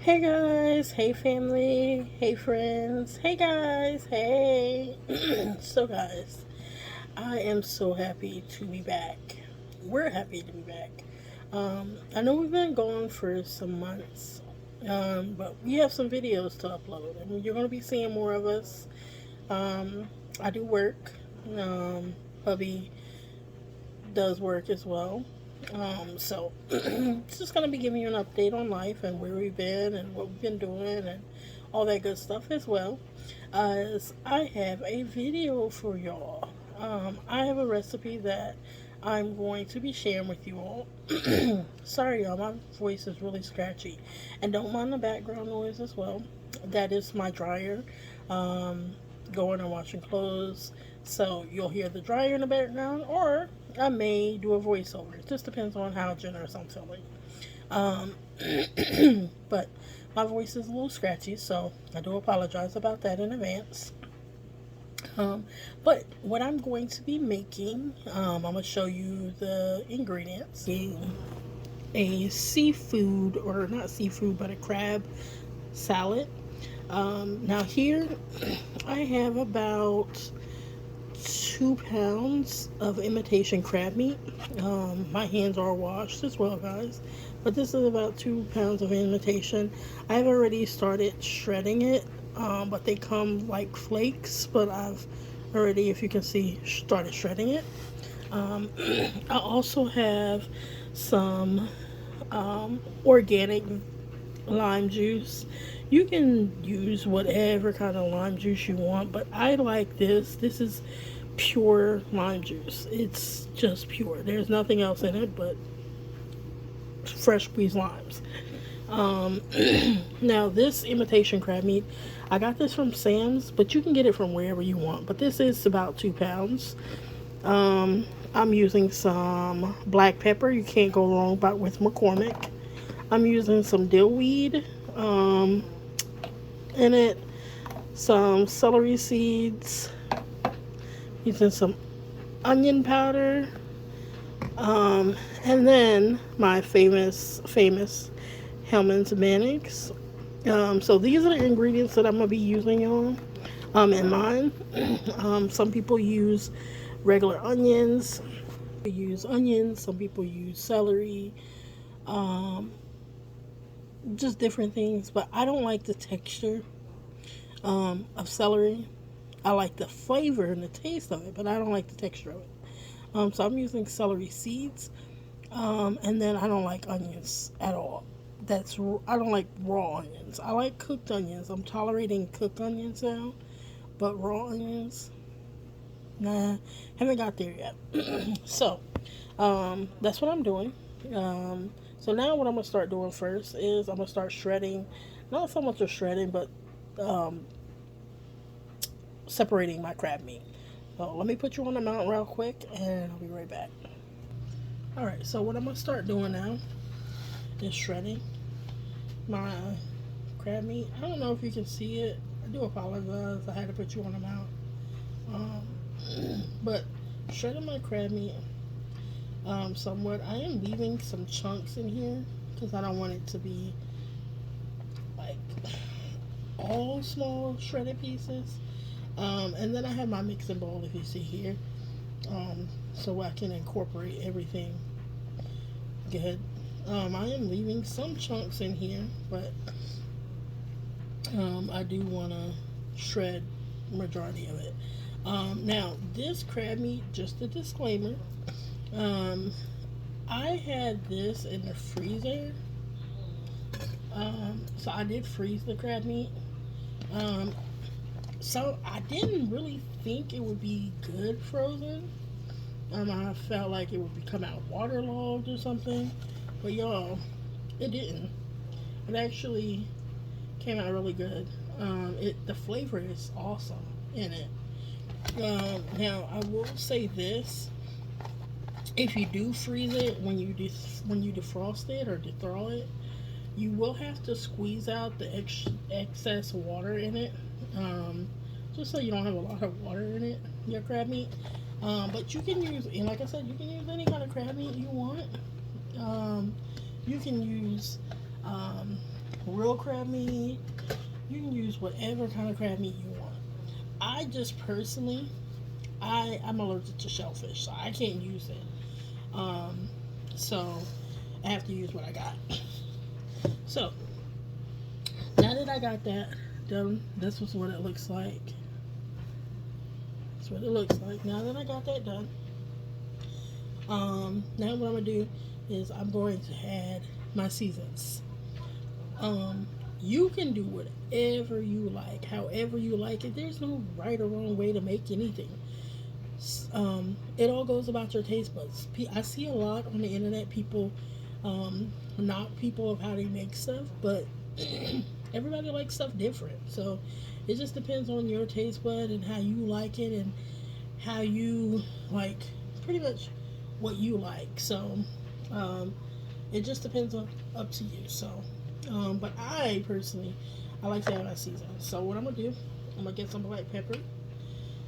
Hey guys, hey family, hey friends, hey guys, hey. So, guys, I am so happy to be back. We're happy to be back. I know we've been gone for some months, but we have some videos to upload, and you're going to be seeing more of us. Um, I do work, um, hubby does work as well. So it's just gonna be giving you an update on life and where we've been and what we've been doing and all that good stuff as well. As I have a video for y'all. I have a recipe that I'm going to be sharing with you all. Sorry, y'all, my voice is really scratchy, and don't mind the background noise as well. That is my dryer. Um, Going and washing clothes. So you'll hear the dryer in the background, or I may do a voiceover. It just depends on how generous I'm feeling. Um, but my voice is a little scratchy, so I do apologize about that in advance. Um, but what I'm going to be making, I'm going to show you the ingredients. A seafood, or not seafood, but a crab salad. Now, here I have about 2 pounds of imitation crab meat. My hands are washed as well, guys. But this is about 2 pounds of imitation. I've already started shredding it, but they come like flakes. But I've already, if you can see, started shredding it. I also have some organic lime juice. You can use whatever kind of lime juice you want, but I like this. This is pure lime juice. It's just pure. There's nothing else in it but fresh squeezed limes. Um, Now, this imitation crab meat, I got this from Sam's, but you can get it from wherever you want. But this is about 2 pounds. I'm using some black pepper. You can't go wrong about with McCormick. I'm using some dill weed in it, some celery seeds, using some onion powder, and then my famous Hellman's mayonnaise. So these are the ingredients that I'm gonna be using on in mine. Some people use regular onions. Use onions. Some people use celery. Um, just different things. But I don't like the texture of celery. I like the flavor and the taste of it, but I don't like the texture of it. So I'm using celery seeds, and then I don't like onions at all. I don't like raw onions. I like cooked onions. I'm tolerating cooked onions now, but raw onions, nah, haven't got there yet. So that's what I'm doing. So now what I'm gonna start doing first is I'm gonna start shredding, not so much of shredding, but um, separating my crab meat. So let me put you on the mount real quick, and I'll be right back. All right. So what I'm gonna start doing now is shredding my crab meat. I don't know if you can see it. I do apologize. I had to put you on the mount. But shredding my crab meat somewhat. I am leaving some chunks in here because I don't want it to be like all small shredded pieces. And then I have my mixing bowl, if you see here, so I can incorporate everything good. I am leaving some chunks in here, but I do want to shred majority of it. Now, this crab meat, just a disclaimer, um, I had this in the freezer. So I did freeze the crab meat. Um, so I didn't really think it would be good frozen. I felt like it would come out waterlogged or something. But y'all, it didn't. It actually came out really good. The flavor is awesome in it. Now I will say this: if you do freeze it when you defrost it or thaw it, you will have to squeeze out the excess water in it, um, just so you don't have a lot of water in it. Your crab meat, but you can use, and like I said, you can use any kind of crab meat you want. Um, you can use um, real crab meat. You can use whatever kind of crab meat you want. I just personally, I'm allergic to shellfish, so I can't use it. Um, so I have to use what I got. So now that I got that done, this was what it looks like. That's what it looks like. Now that I got that done, now what I'm gonna do is I'm going to add my seasons. You can do whatever you like, however you like it. There's no right or wrong way to make anything. It all goes about your taste buds. I see a lot on the internet people knock people of how they make stuff, but everybody likes stuff different. So it just depends on your taste bud and how you like it and how you like pretty much what you like. So it just depends on up to you. So but I personally I like to have my season. So what I'm gonna do, I'm gonna get some black pepper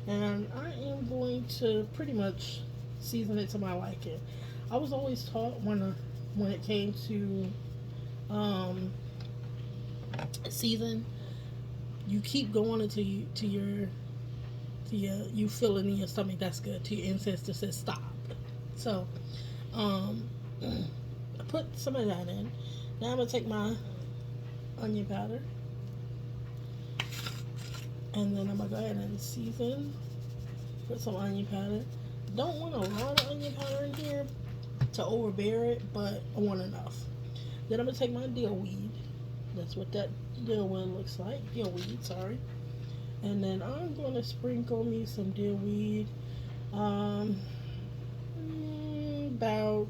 and I am going to pretty much season it to my liking. I was always taught when it came to season, you keep going until you feel it in your stomach that's good, till your ancestor says stop. So I put some of that in. Now I'm gonna take my onion powder and then I'm gonna go ahead and season. Put some onion powder. Don't want a lot of onion powder in here to overbear it, but I want enough. Then I'm gonna take my dill weed. That's what that dill weed looks like. Dill weed, sorry. And then I'm gonna sprinkle me some dill weed. About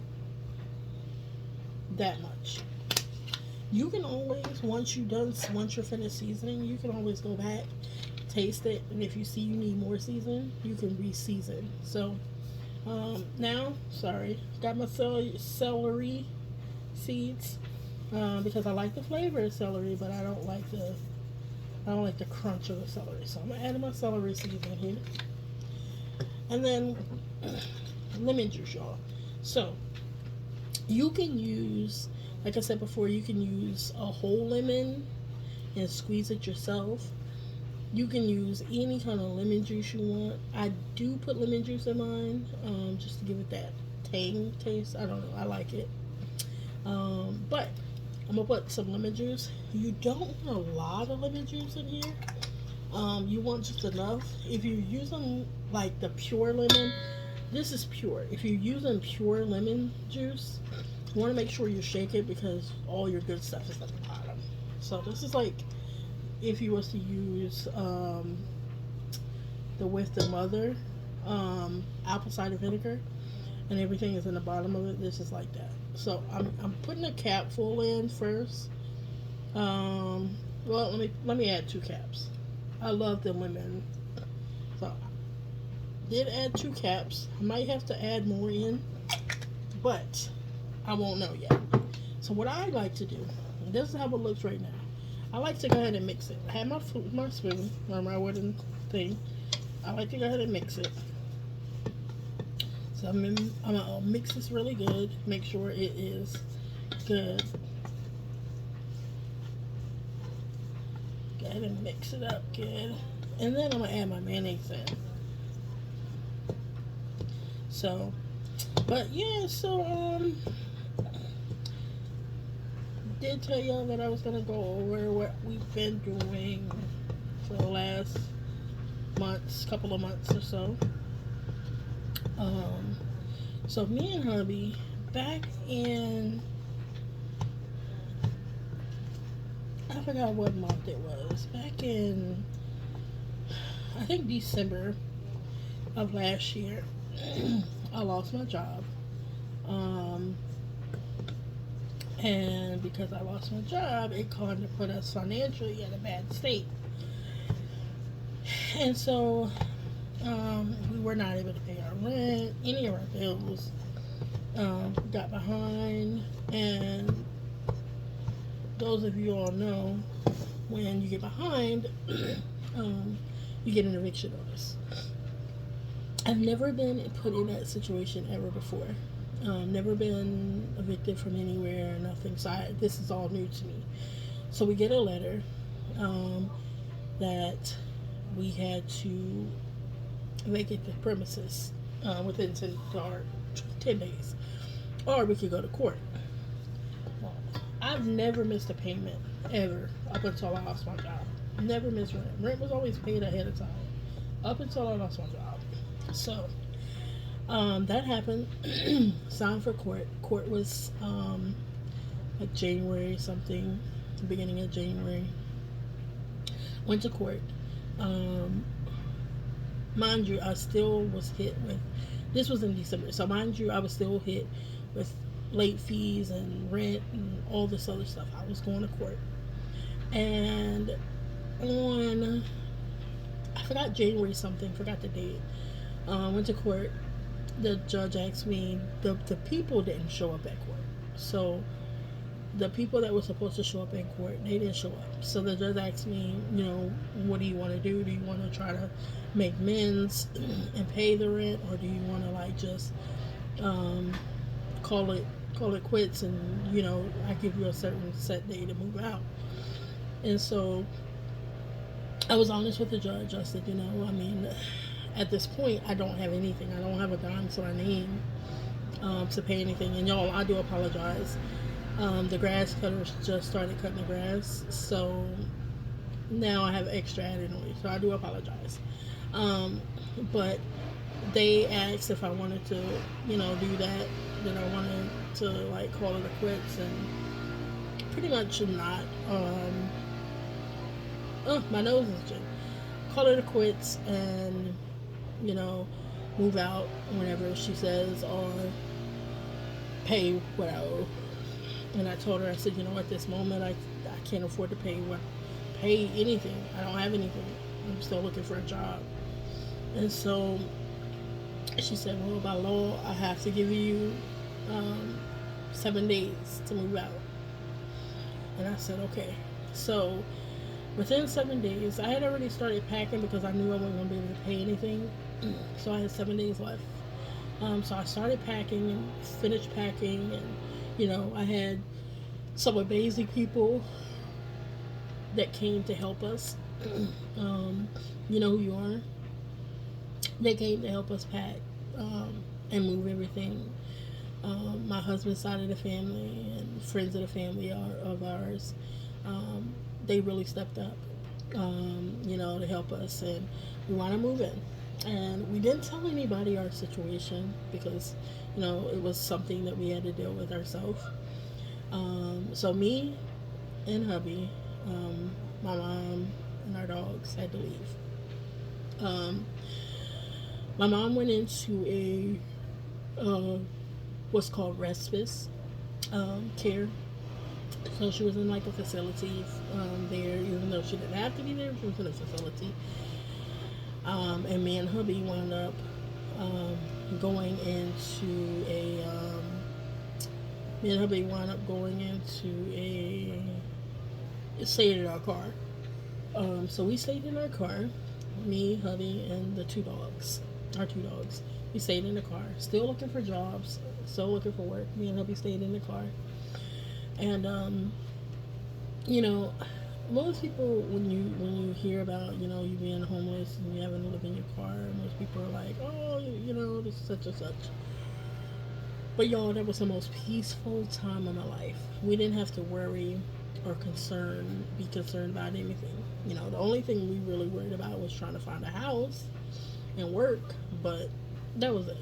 that much. You can always, once you're finished seasoning, you can always go back, taste it, and if you see you need more season, you can re-season. So now, got my celery seeds because I like the flavor of celery, but I don't like the crunch of the celery. So I'm gonna add my celery seeds in here, and then lemon juice, y'all. So you can use, like I said before, you can use a whole lemon and squeeze it yourself. You can use any kind of lemon juice you want. I do put lemon juice in mine, just to give it that tang taste. I don't know, I like it. But I'm gonna put some lemon juice. You don't want a lot of lemon juice in here. You want just enough. If you're using like the pure lemon, this is pure. If you're using pure lemon juice, you want to make sure you shake it because all your good stuff is at the bottom. So this is like if you was to use the With the Mother apple cider vinegar and everything is in the bottom of it. This is like that. So I'm putting a cap full in first. Well, let me add 2 caps. I love the lemon, so I did add 2 caps. I might have to add more in, but I won't know yet. So what I like to do, and this is how it looks right now. I like to go ahead and mix it. I have my spoon or my wooden thing. I like to go ahead and mix it. So I'm gonna mix this really good. Make sure it is good. Go ahead and mix it up good. And then I'm gonna add my mayonnaise in. So, but yeah, so did tell y'all that I was gonna go over what we've been doing for the last couple of months or so. So me and hubby, back in, I forgot what month it was, back in, I think December of last year, I lost my job. And because I lost my job, it kind of put us financially in a bad state. And so we were not able to pay our rent, any of our bills. Got behind, and those of you all know, when you get behind, you get an eviction notice. I've never been put in that situation ever before. Never been evicted from anywhere, nothing. So this is all new to me. So we get a letter um, that we had to vacate the premises within 10 days, or we could go to court. I've never missed a payment ever up until I lost my job. Never missed rent. Rent was always paid ahead of time up until I lost my job. So that happened. Signed for court. Court was like January something, beginning of January. Went to court. Um, Mind you, I still was hit with. This was in December, so mind you, I was still hit with late fees and rent and all this other stuff. I was going to court, and on I forgot January something, forgot the date. Went to court. The judge asked me. The people didn't show up at court, so the people that were supposed to show up in court, they didn't show up. So the judge asked me, what do you want to do? Do you want to try to make amends and pay the rent, or do you want to like just um, call it quits, and I give you a certain set day to move out? And so I was honest with the judge. I said, I mean, at this point, I don't have anything. I don't have a dime to my name to pay anything. And y'all, I do apologize. The grass cutters just started cutting the grass, so now I have extra added noise. So I do apologize. But they asked if I wanted to, do that. That I wanted to like call it a quits, and pretty much not. Oh, my nose is itching. Call it a quits, and move out whenever she says, or pay what I owe. And I told her, I said, at this moment, I can't afford to pay anything. I don't have anything. I'm still looking for a job. And so she said, well, by law, I have to give you 7 days to move out. And I said, okay. So within 7 days, I had already started packing because I knew I wasn't going to be able to pay anything. So I had 7 days left. So I started packing and finished packing, and I had some amazing people that came to help us. You know who you are. They came to help us pack and move everything. My husband's side of the family and friends of the family of ours, they really stepped up, to help us, and we want to move in. And we didn't tell anybody our situation because, it was something that we had to deal with ourselves. So me and hubby, my mom, and our dogs had to leave. My mom went into a what's called respite care. So she was in like a facility there, even though she didn't have to be there. She was in a facility. And me and hubby wound up going into a me and hubby wound up going into a stayed in our car. So we stayed in our car, me, hubby, and the two dogs. Our two dogs. We stayed in the car, still looking for jobs, still looking for work. Me and hubby stayed in the car, and most people, when you hear about you being homeless and you having to live in your car, most people are like, oh, this is such and such. But y'all, that was the most peaceful time of my life. We didn't have to worry or be concerned about anything. The only thing we really worried about was trying to find a house and work, but that was it.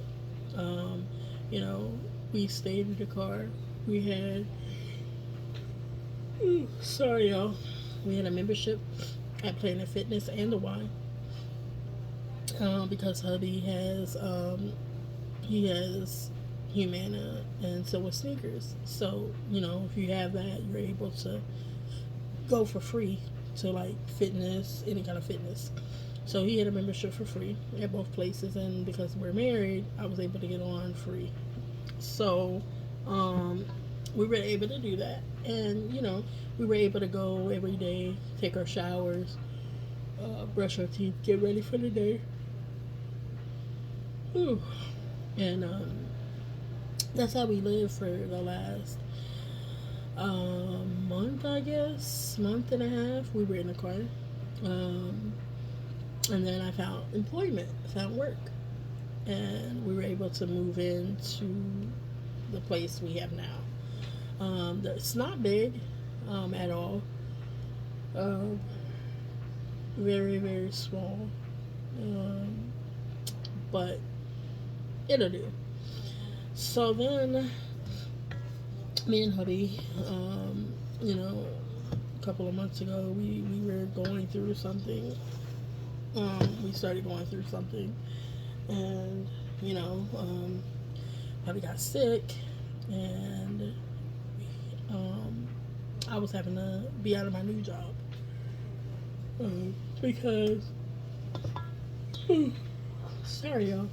We stayed in the car. We had, sorry y'all, we had a membership at Planet Fitness and the Y, because hubby has, he has Humana, and so with sneakers. So if you have that, you're able to go for free to like fitness, any kind of fitness. So he had a membership for free at both places, and because we're married, I was able to get on free. So we were able to do that, and we were able to go every day, take our showers, brush our teeth, get ready for the day. Whew. And that's how we lived for the last month, I guess, month and a half. We were in the car, um, and then I found employment, found work, and we were able to move into the place we have now. It's not big at all. Um, very very small, um, but it'll do. So then, me and hubby, you know, a couple of months ago, we were going through something. We started going through something, and you know, hubby got sick, and um, I was having to be out of my new job because, sorry y'all,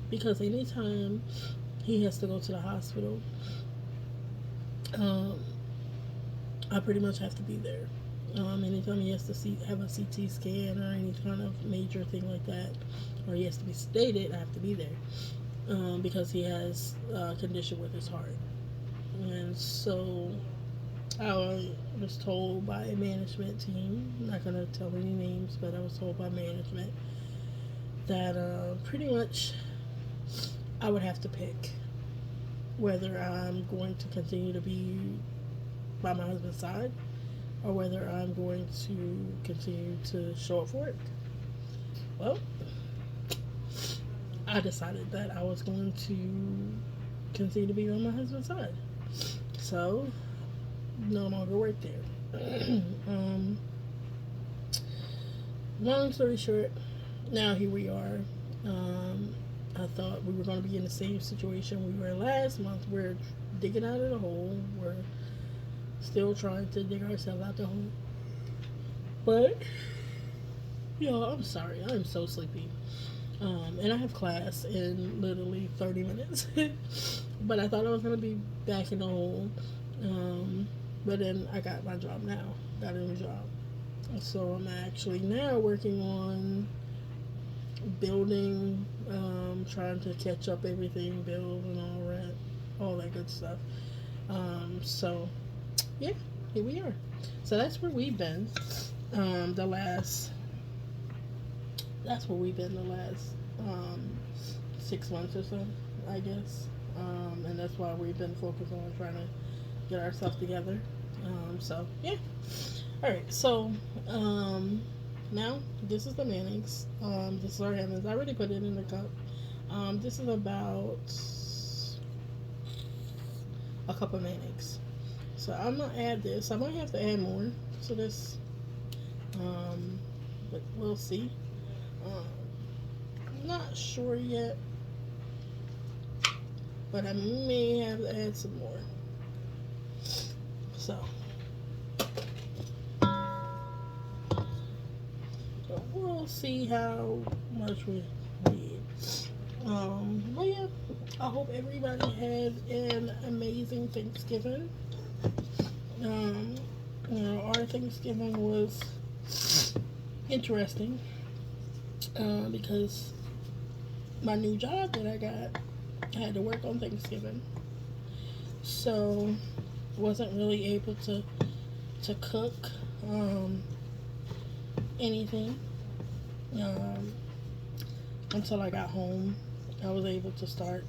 because anytime he has to go to the hospital, um, I pretty much have to be there. Anytime he has to have a CT scan or any kind of major thing like that, or he has to be sedated, I have to be there because he has a condition with his heart. And so I was told by a management team, I'm not going to tell any names, but I was told by management that pretty much I would have to pick whether I'm going to continue to be by my husband's side or whether I'm going to continue to show up for work. Well, I decided that I was going to continue to be on my husband's side. So, no longer work there. Long story short, now here we are. I thought we were going to be in the same situation we were last month. We're digging out of the hole. We're still trying to dig ourselves out the hole. But, y'all, I'm sorry. I'm so sleepy. And I have class in literally 30 minutes. But I thought I was going to be back in the hole. But then I got my job now. Got a new job. So I'm actually now working on building, trying to catch up everything, build and all that good stuff. So yeah, here we are. So that's where we've been. The last. That's where we've been the last 6 months or so, I guess. And that's why we've been focused on trying to get ourselves together. So yeah. All right. So now this is the mayonnaise. This is our onions. I already put it in the cup. This is about a cup of mayonnaise. So I'm gonna add this. I might have to add more to this, but we'll see. I'm not sure yet, but I may have to add some more. So we'll see how much we need. But yeah, I hope everybody had an amazing Thanksgiving. Our Thanksgiving was interesting because my new job that I got, I had to work on Thanksgiving, so wasn't really able to cook anything until I got home. I was able to start,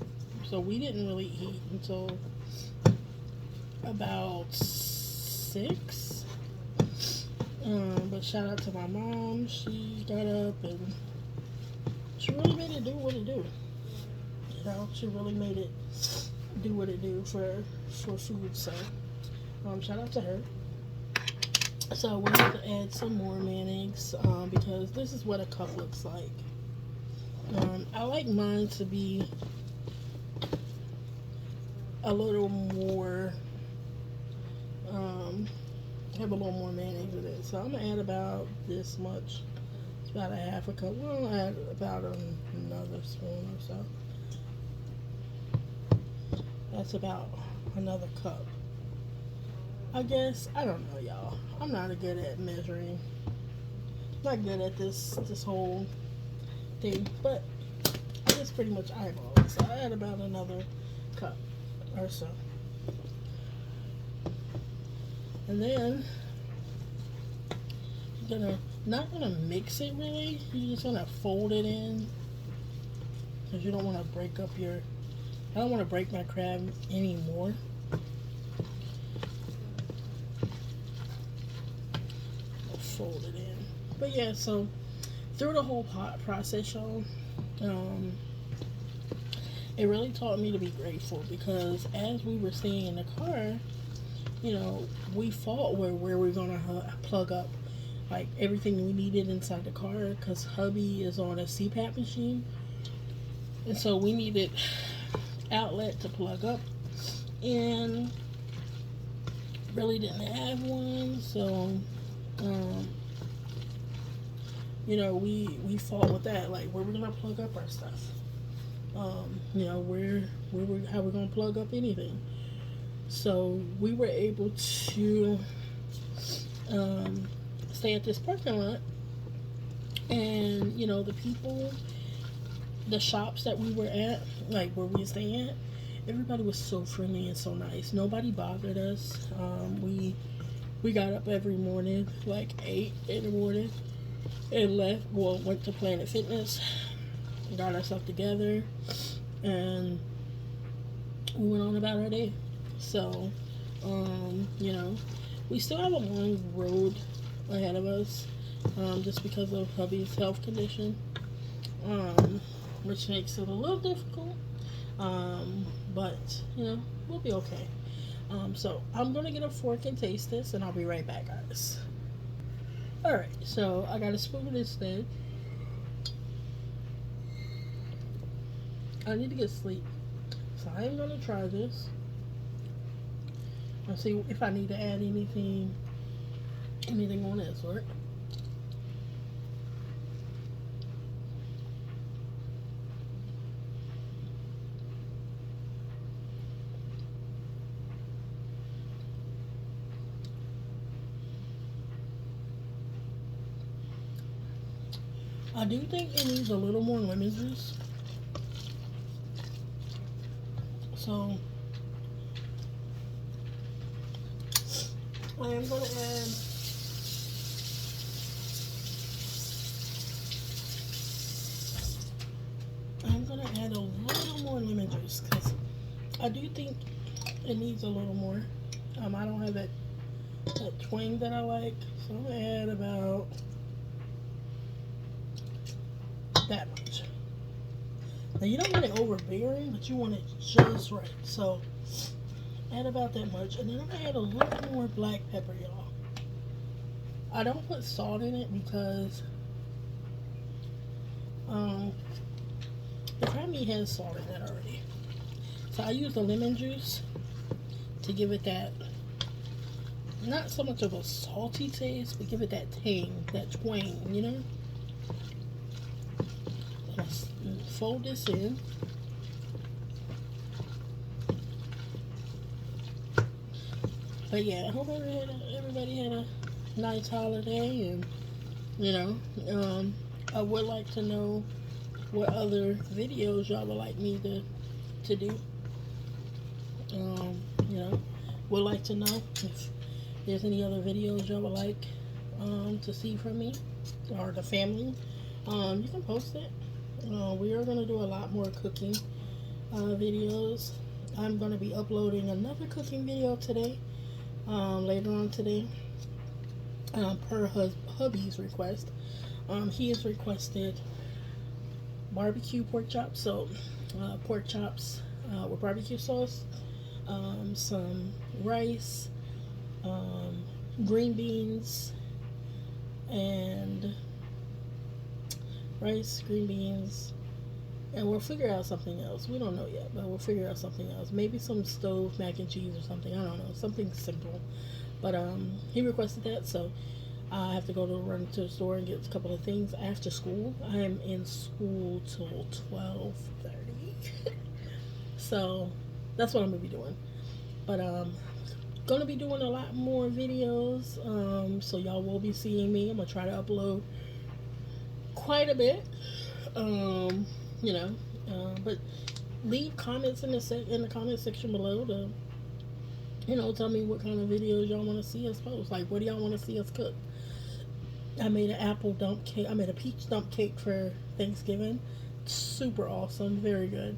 so we didn't really eat until about 6. But shout out to my mom. She got up and she really made it do what it do. You know, she really made it do what it do for food. So shout out to her. So we'll have to add some more mayonnaise because this is what a cup looks like. I like mine to be a little more, have a little more mayonnaise in it. So I'm going to add about this much. It's about a half a cup. We'll add about another spoon or so. That's about another cup. I guess, I don't know, y'all. I'm not good at measuring. Not good at this whole thing, but I just pretty much eyeball it. So I add about another cup or so. And then you're not gonna mix it really. You're just gonna fold it in because you don't want to break up your. I don't want to break my crab anymore. I'll fold it in. But yeah, so through the whole process, y'all, it really taught me to be grateful because as we were staying in the car, we fought where we're gonna plug up like everything we needed inside the car because hubby is on a CPAP machine, and so we needed outlet to plug up, and really didn't have one. So, we fought with that, like where we're gonna plug up our stuff. Where how we're gonna plug up anything. So we were able to stay at this parking lot, and the people, the shops that we were at, like where we were staying at, everybody was so friendly and so nice. Nobody bothered us. We got up every morning, like 8 in the morning, and went to Planet Fitness, got ourselves together, and we went on about our day. So, we still have a long road ahead of us, just because of hubby's health condition, which makes it a little difficult, but, we'll be okay. So, I'm going to get a fork and taste this, and I'll be right back, guys. Alright, so I got a spoon instead. I need to get sleep, so I am going to try this. I'll see if I need to add anything on this, right? I do think it needs a little more lemon juice. So I am going to add a little more lemon juice because I do think it needs a little more. I don't have that twang that I like, so I'm going to add about that much. Now you don't want it overbearing, but you want it just right. So add about that much, and then I'm gonna add a little more black pepper, y'all. I don't put salt in it because the crab meat has salt in it already. So I use the lemon juice to give it that, not so much of a salty taste, but give it that tang, that twang, Let's fold this in. But yeah, I hope everybody had a nice holiday, and I would like to know what other videos y'all would like me to do. Would like to know if there's any other videos y'all would like to see from me or the family. You can post it. We are going to do a lot more cooking videos. I'm going to be uploading another cooking video today, later on today, per hubby's request. He has requested barbecue pork chops, so pork chops with barbecue sauce, some rice, green beans, and green beans, and we'll figure out something else. We don't know yet, but we'll figure out something else. Maybe some stove mac and cheese or something. I don't know, something simple. But he requested that, so I have to run to the store and get a couple of things after school. I am in school till 12:30, so that's what I'm gonna be doing. But gonna be doing a lot more videos, so y'all will be seeing me. I'm gonna try to upload quite a bit, but leave comments in the comment section below to Tell me what kind of videos y'all want to see us post. Like, what do y'all want to see us cook? I made an apple dump cake. I made a peach dump cake for Thanksgiving. Super awesome, very good.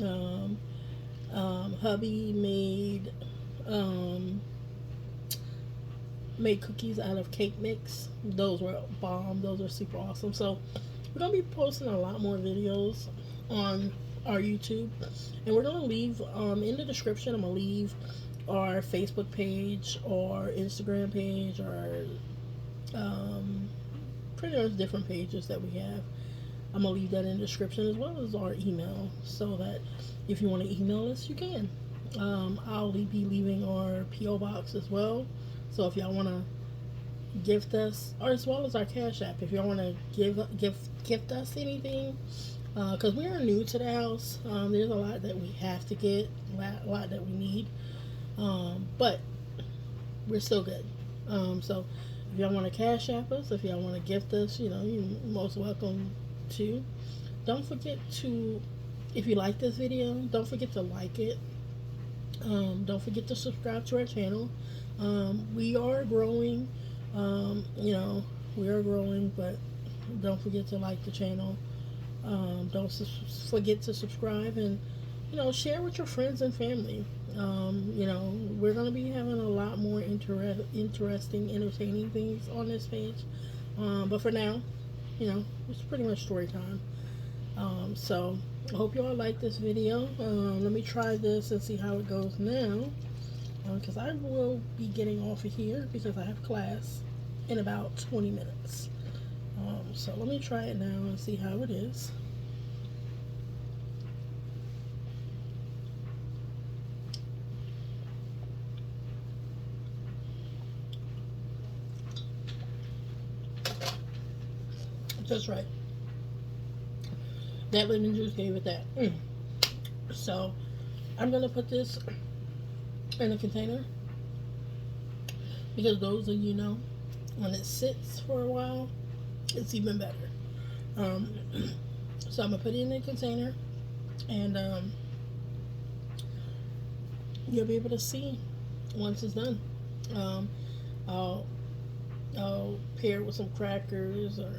Um, hubby um, made cookies out of cake mix. Those were bomb. Those are super awesome. So we're gonna be posting a lot more videos on our YouTube, and we're gonna leave in the description. I'm gonna leave our Facebook page or Instagram page or um, pretty much different pages that we have. I'm gonna leave that in the description as well as our email, so that if you want to email us, you can. I'll be leaving our PO box as well. So if y'all want to gift us, or as well as our Cash App, if y'all want to gift us anything, because we are new to the house. There's a lot that we have to get, a lot that we need, but we're still good. So if y'all want to Cash App us, if y'all want to gift us, you're most welcome to. Don't forget to, if you like this video, don't forget to like it. Don't forget to subscribe to our channel. We are growing. We are growing, but don't forget to like the channel. Don't forget to subscribe, and share with your friends and family. We're gonna be having a lot more interesting, entertaining things on this page. But for now, it's pretty much story time. So I hope you all like this video. Let me try this and see how it goes now, because I will be getting off of here because I have class in about 20 minutes. So let me try it now and see how it is. Just right. That lemon juice gave it that. So I'm gonna put this in a container, because those of when it sits for a while, it's even better. So I'm gonna put it in a container, and you'll be able to see once it's done. I'll pair it with some crackers, or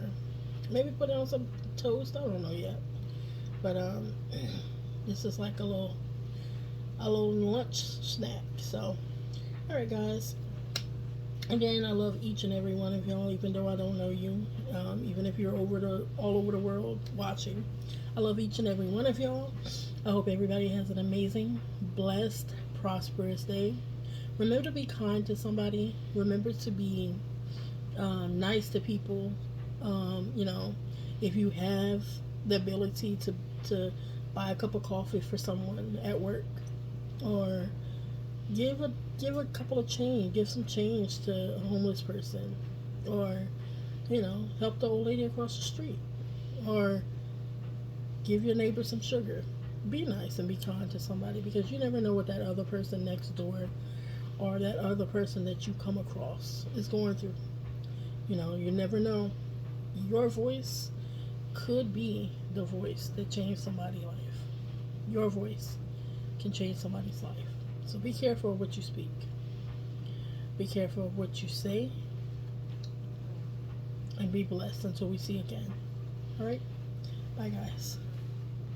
maybe put it on some toast. I don't know yet, but this is like a little lunch snack. So, all right, guys. Again, I love each and every one of y'all, even though I don't know you. Even if you're all over the world watching, I love each and every one of y'all. I hope everybody has an amazing, blessed, prosperous day. Remember to be kind to somebody. Remember to be nice to people. If you have the ability to buy a cup of coffee for someone at work, or give a couple of change, give some change to a homeless person, or help the old lady across the street, or give your neighbor some sugar. Be nice and be kind to somebody, because you never know what that other person next door, or that other person that you come across, is going through. You never know. Your voice could be the voice that changed somebody's life. Your voice can change somebody's life. So be careful of what you speak. Be careful of what you say. And be blessed until we see again. Alright? Bye, guys.